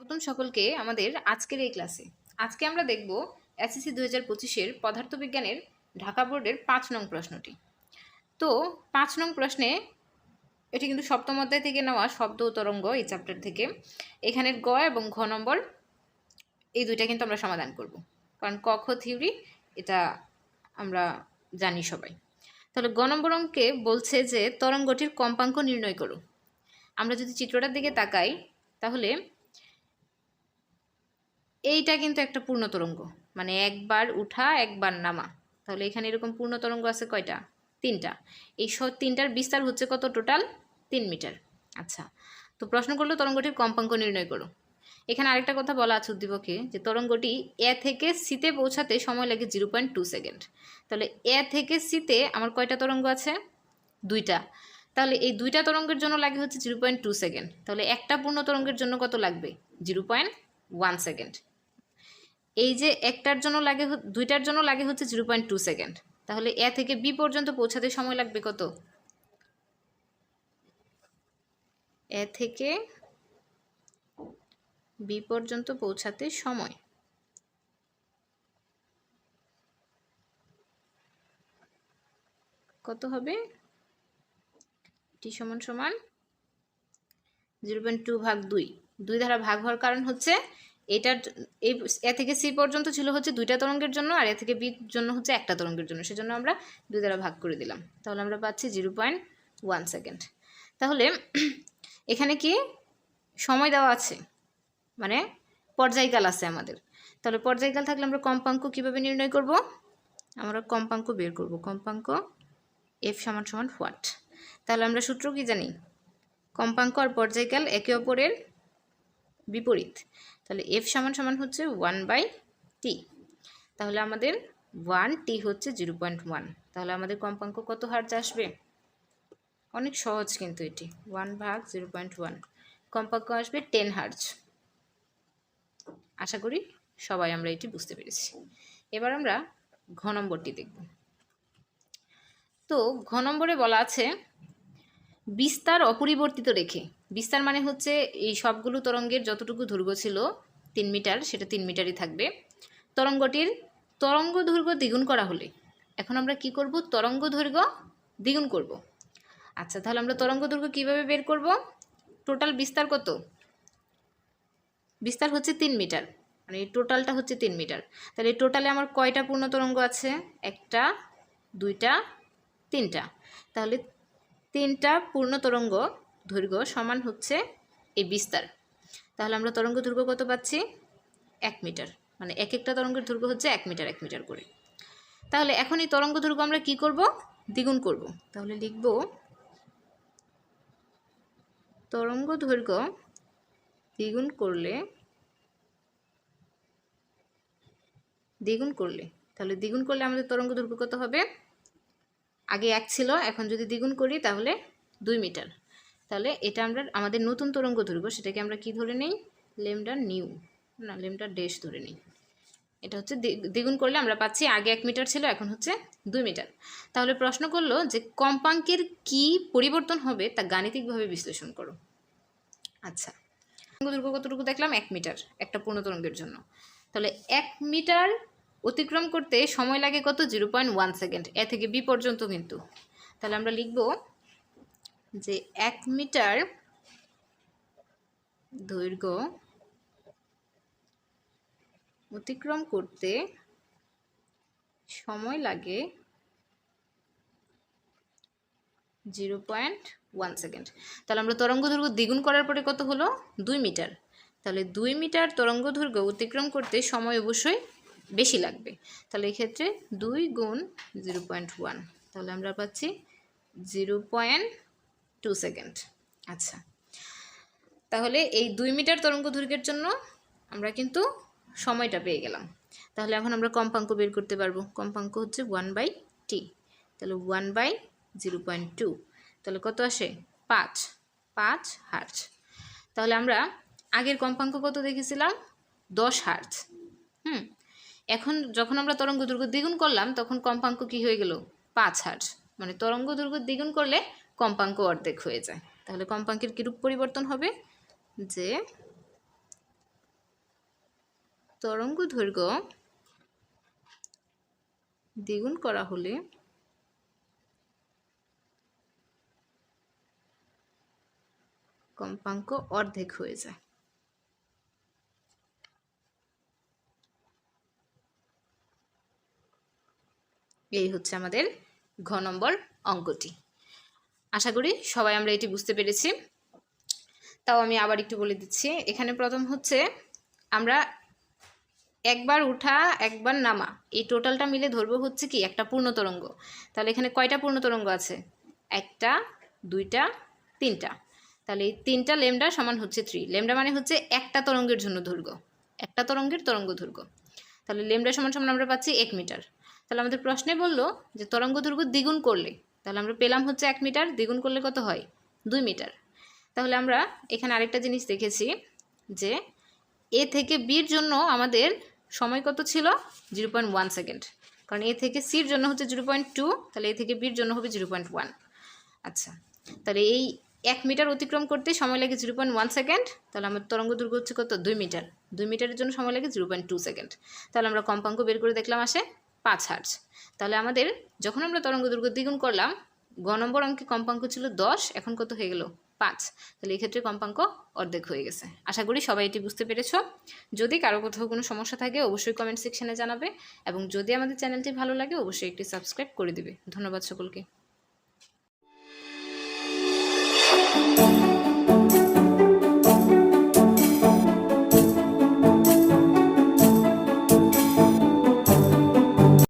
নতুন সকলকে আমাদের আজকের এই ক্লাসে আজকে আমরা দেখব এসএসসি 2025-এর পদার্থবিজ্ঞানের ঢাকা বোর্ডের 5 নং প্রশ্নটি। তো 5 নং প্রশ্নে এটি কিন্তু সপ্তম অধ্যায় থেকে নেওয়া শব্দ ও তরঙ্গ এই চ্যাপ্টার থেকে। এখানের গ এবং ঘ নম্বর এই দুইটা কিন্তু আমরা সমাধান করব, কারণ ক খ থিওরি এটা আমরা জানি সবাই। তাহলে গ নম্বর অঙ্কে বলছে যে তরঙ্গটির কম্পাঙ্ক নির্ণয় করো। আমরা যদি চিত্রটার দিকে তাকাই তাহলে এইটা কিন্তু একটা পূর্ণ তরঙ্গ, মানে একবার উঠা একবার নামা। তাহলে এখানে এরকম পূর্ণ তরঙ্গ আছে কয়টা? 3টা। এই তিনটার বিস্তার হচ্ছে কত? Total 3 metre. আচ্ছা, তো প্রশ্ন করলো তরঙ্গটির কম্পাঙ্ক নির্ণয় করো। এখানে আরেকটা কথা বলা আছে উদ্দীপকে যে তরঙ্গটি এ থেকে সিতে পৌঁছাতে সময় লাগে 0.2 সেকেন্ড। তাহলে এ থেকে সিতে আমার কয়টা তরঙ্গ আছে? 2টা। তাহলে এই 2টা তরঙ্গের জন্য লাগে হচ্ছে 0.2 সেকেন্ড। তাহলে একটা পূর্ণ তরঙ্গের জন্য কত লাগবে? 0.1 সেকেন্ড। এই যে একটার জন্য লাগে, 2টার জন্য লাগে হচ্ছে 0.2 সেকেন্ড। তাহলে এ থেকে বি পর্যন্ত পৌঁছাতে সময় লাগবে কত? এ থেকে বি পর্যন্ত পৌঁছাতে সময় কত হবে? টি সমান সমান 0.2 ভাগ 2। 2 দ্বারা ভাগ হওয়ার কারণ হচ্ছে এটার এই এ থেকে সি পর্যন্ত ছিল হচ্ছে 2টা তরঙ্গের জন্য, আর এ থেকে বির জন্য হচ্ছে একটা তরঙ্গের জন্য, সেজন্য আমরা 2 দ্বারা ভাগ করে দিলাম। তাহলে আমরা পাচ্ছি 0.1 সেকেন্ড। তাহলে এখানে কি সময় দেওয়া আছে, মানে পর্যায়কাল আছে আমাদের। তাহলে পর্যায়কাল থাকলে আমরা কম্পাঙ্ক কিভাবে নির্ণয় করব? আমরা কম্পাঙ্ক বের করব। কম্পাঙ্ক এফ সমান সমান হোয়াট। তাহলে আমরা সূত্র কি জানি? কম্পাঙ্ক আর পর্যায়কাল একে অপরের বিপরীত। তাহলে এফ সমান সমান হচ্ছে 1/t। তাহলে আমাদের 1t হচ্ছে 0.1। তাহলে আমাদের কম্পাঙ্ক কত হার্জ আসবে? অনেক সহজ কিন্তু এটি। 1 ভাগ 0.1 কম্পাঙ্ক আসবে 10 হার্জ। আশা করি সবাই আমরা এটি বুঝতে পেরেছি। এবার আমরা ঘ নম্বরটি দেখব। তো ঘ নম্বরে বলা আছে বিস্তার অপরিবর্তিত রেখে। বিস্তার মানে হচ্ছে এই সবগুলো তরঙ্গের যতটুকু দৈর্ঘ্য ছিল 3 মিটার, সেটা 3 মিটারই থাকবে। তরঙ্গটির তরঙ্গ দৈর্ঘ্য দ্বিগুণ করা হলে, এখন আমরা কি করব? তরঙ্গ দৈর্ঘ্য দ্বিগুণ করব। আচ্ছা, তাহলে আমরা তরঙ্গ দৈর্ঘ্য কীভাবে বের করব? টোটাল বিস্তার কত? বিস্তার হচ্ছে 3 মিটার, মানে এই টোটালটা হচ্ছে 3 মিটার। তাহলে এই টোটালে আমার কয়টা পূর্ণ তরঙ্গ আছে? 1টা, 2টা, 3টা। তাহলে 3টা পূর্ণ তরঙ্গ দৈর্ঘ্য সমান হচ্ছে এই বিস্তার। তাহলে আমরা তরঙ্গ দৈর্ঘ্য কত পাচ্ছি? 1 মিটার, মানে এক একটা তরঙ্গের দৈর্ঘ্য হচ্ছে 1 মিটার 1 মিটার করে। তাহলে এখন এই তরঙ্গ দৈর্ঘ্য আমরা কি করব? দ্বিগুণ করব। তাহলে লিখব তরঙ্গ দৈর্ঘ্য দ্বিগুণ করলে তাহলে দ্বিগুণ করলে আমাদের তরঙ্গ দৈর্ঘ্য কত হবে? আগে 1 ছিল, এখন যদি দ্বিগুণ করি তাহলে 2 মিটার। তাহলে এটা আমরা আমাদের নতুন তরঙ্গ দৈর্ঘ্য, সেটাকে আমরা কি ধরে নেই? ল্যামডা নিউ, না ল্যামডা ড্যাশ ধরে নিই। এটা হচ্ছে দ্বিগুণ করলে আমরা পাচ্ছি, আগে 1 মিটার ছিল, এখন হচ্ছে 2 মিটার। তাহলে প্রশ্ন করলো যে কম্পাঙ্কের কি পরিবর্তন হবে তা গাণিতিকভাবে বিশ্লেষণ করো। আচ্ছা, তরঙ্গ দৈর্ঘ্য কতটুকু দেখলাম? 1 মিটার একটা পূর্ণ তরঙ্গের জন্য। তাহলে 1 মিটার অতিক্রম করতে সময় লাগে কত? 0.1 সেকেন্ড, এ থেকে বি পর্যন্ত কিন্তু। তাহলে আমরা লিখব যে 1 মিটার দৈর্ঘ্য অতিক্রম করতে সময় লাগে 0.1 সেকেন্ড। তাহলে আমরা তরঙ্গ দৈর্ঘ্য দ্বিগুণ করার পরে কত হলো? 2 মিটার। তাহলে 2 মিটার তরঙ্গ দৈর্ঘ্য অতিক্রম করতে সময় অবশ্যই বেশি লাগবে। তাহলে এক্ষেত্রে 2 গুণ 0.1, তাহলে আমরা পাচ্ছি 0.2 সেকেন্ড। আচ্ছা, তাহলে এই 2 মিটার তরঙ্গ দৈর্ঘ্যের জন্য আমরা কিন্তু সময়টা পেয়ে গেলাম। তাহলে এখন আমরা কম্পাঙ্ক বের করতে পারবো। কম্পাঙ্ক হচ্ছে 1/t। তাহলে 1/0.2, তাহলে কত আসে? 5 হার্জ। তাহলে আমরা আগের কম্পাঙ্ক কত দেখেছিলাম? 10 হার্জ। এখন যখন আমরা তরঙ্গ দৈর্ঘ্য দ্বিগুণ করলাম তখন কম্পাঙ্ক কি হয়ে গেল? 5 হার্জ। মানে তরঙ্গ দৈর্ঘ্য দ্বিগুণ করলে কম্পাঙ্ক অর্ধেক হয়ে যায়। তাহলে কম্পাঙ্কের কিরূপ পরিবর্তন হবে? যে তরঙ্গ দৈর্ঘ্য দ্বিগুণ করা হলে কম্পাঙ্ক অর্ধেক হয়ে যায়। এই হচ্ছে আমাদের ঘ নম্বর অঙ্কটি। আশা করি সবাই আমরা এটি বুঝতে পেরেছি। তাও আমি আবার একটু বলে দিচ্ছি। এখানে প্রথম হচ্ছে আমরা একবার উঠা একবার নামা এই টোটালটা মিলে ধরবো হচ্ছে কি একটা পূর্ণ তরঙ্গ। তাহলে এখানে কয়টা পূর্ণ তরঙ্গ আছে? একটা, দুইটা, তিনটা। তাহলে এই তিনটা ল্যামডা সমান হচ্ছে 3। ল্যামডা মানে হচ্ছে একটা তরঙ্গের জন্য দৈর্ঘ্য, একটা তরঙ্গের তরঙ্গ দৈর্ঘ্য। তাহলে ল্যামডা সমান সমান আমরা পাচ্ছি 1 মিটার। তাহলে আমাদের প্রশ্নে বললো যে তরঙ্গ দৈর্ঘ্য দ্বিগুণ করলে, তাহলে আমরা পেলাম হচ্ছে 1 মিটার, দ্বিগুণ করলে কত হয়? 2 মিটার। তাহলে আমরা এখানে আরেকটা জিনিস দেখেছি যে এ থেকে বির জন্য আমাদের সময় কত ছিল? 0.1 সেকেন্ড। কারণ এ থেকে সির জন্য হচ্ছে 0.2, তাহলে এ থেকে বির জন্য হবে 0.1। আচ্ছা, তাহলে এই 1 মিটার অতিক্রম করতে সময় লাগে 0.1 সেকেন্ড। তাহলে আমার তরঙ্গ দৈর্ঘ্য হচ্ছে কত? 2 মিটার। 2 মিটারের জন্য সময় লাগে 0.2 সেকেন্ড। তাহলে আমরা কম্পাঙ্ক বের করে দেখলাম আসে 5 হার্জ। তাহলে আমাদের যখন আমরা তরঙ্গ দৈর্ঘ্য দ্বিগুণ করলাম, গ নম্বর অঙ্কে কম্পাঙ্ক ছিল 10, এখন কত হয়ে গেল? 5। তাহলে এই ক্ষেত্রে কম্পাঙ্ক অর্ধেক হয়ে গেছে। আশা করি সবাই এটি বুঝতে পেরেছ। যদি কারো কোথাও কোনো সমস্যা থাকে অবশ্যই কমেন্ট সেকশনে জানাবে, এবং যদি আমাদের চ্যানেলটি ভালো লাগে অবশ্যই একটি সাবস্ক্রাইব করে দিবে। ধন্যবাদ সকলকে।